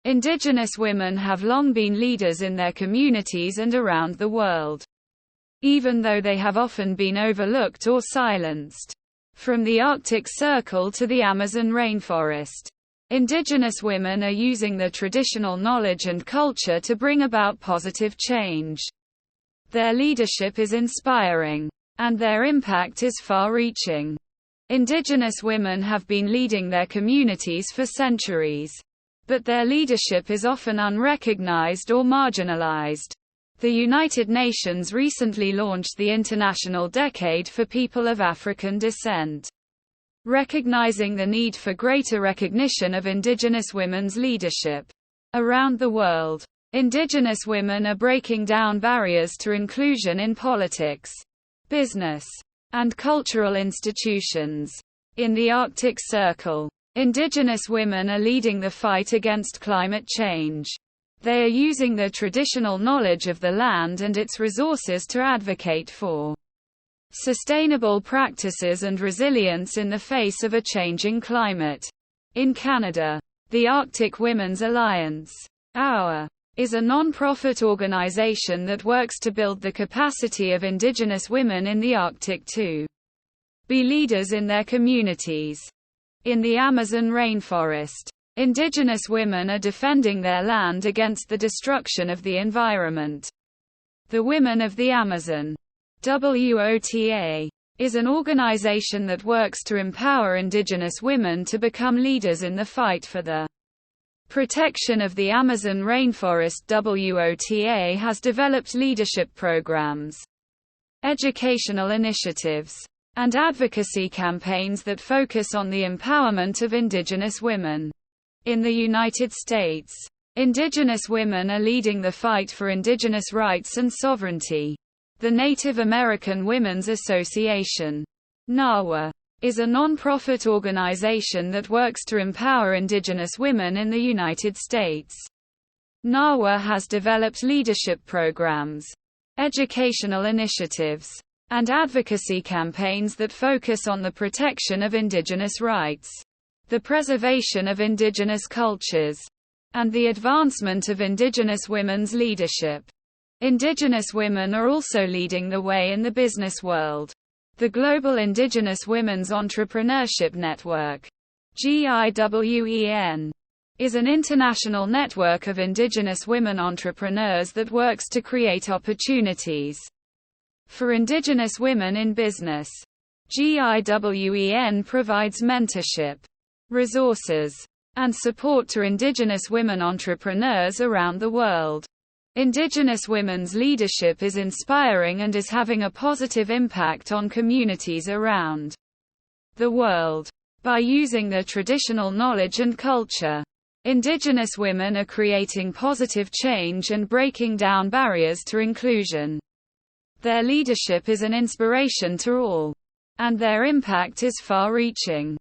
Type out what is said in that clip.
Indigenous women have long been leaders in their communities and around the world, even though they have often been overlooked or silenced. From the Arctic Circle to the Amazon rainforest, Indigenous women are using their traditional knowledge and culture to bring about positive change. Their leadership is inspiring, and their impact is far-reaching. Indigenous women have been leading their communities for centuries, but their leadership is often unrecognized or marginalized. The United Nations recently launched the International Decade for People of African Descent, recognizing the need for greater recognition of Indigenous women's leadership. Around the world, Indigenous women are breaking down barriers to inclusion in politics, business, and cultural institutions. In the Arctic Circle, Indigenous women are leading the fight against climate change. They are using their traditional knowledge of the land and its resources to advocate for sustainable practices and resilience in the face of a changing climate. In Canada, the Arctic Women's Alliance, OUR, is a non-profit organization that works to build the capacity of Indigenous women in the Arctic to be leaders in their communities. In the Amazon rainforest, Indigenous women are defending their land against the destruction of the environment. The Women of the Amazon, WOTA, is an organization that works to empower Indigenous women to become leaders in the fight for the protection of the Amazon rainforest. WOTA has developed leadership programs, educational initiatives, and advocacy campaigns that focus on the empowerment of Indigenous women. In the United States, Indigenous women are leading the fight for Indigenous rights and sovereignty. The Native American Women's Association, NAWA, is a non-profit organization that works to empower Indigenous women in the United States. NAWA has developed leadership programs, educational initiatives, and advocacy campaigns that focus on the protection of Indigenous rights, the preservation of Indigenous cultures, and the advancement of Indigenous women's leadership. Indigenous women are also leading the way in the business world. The Global Indigenous Women's Entrepreneurship Network, GIWEN, is an international network of Indigenous women entrepreneurs that works to create opportunities for Indigenous women in business. GIWEN provides mentorship, resources, and support to Indigenous women entrepreneurs around the world. Indigenous women's leadership is inspiring and is having a positive impact on communities around the world. By using their traditional knowledge and culture, Indigenous women are creating positive change and breaking down barriers to inclusion. Their leadership is an inspiration to all, and their impact is far-reaching.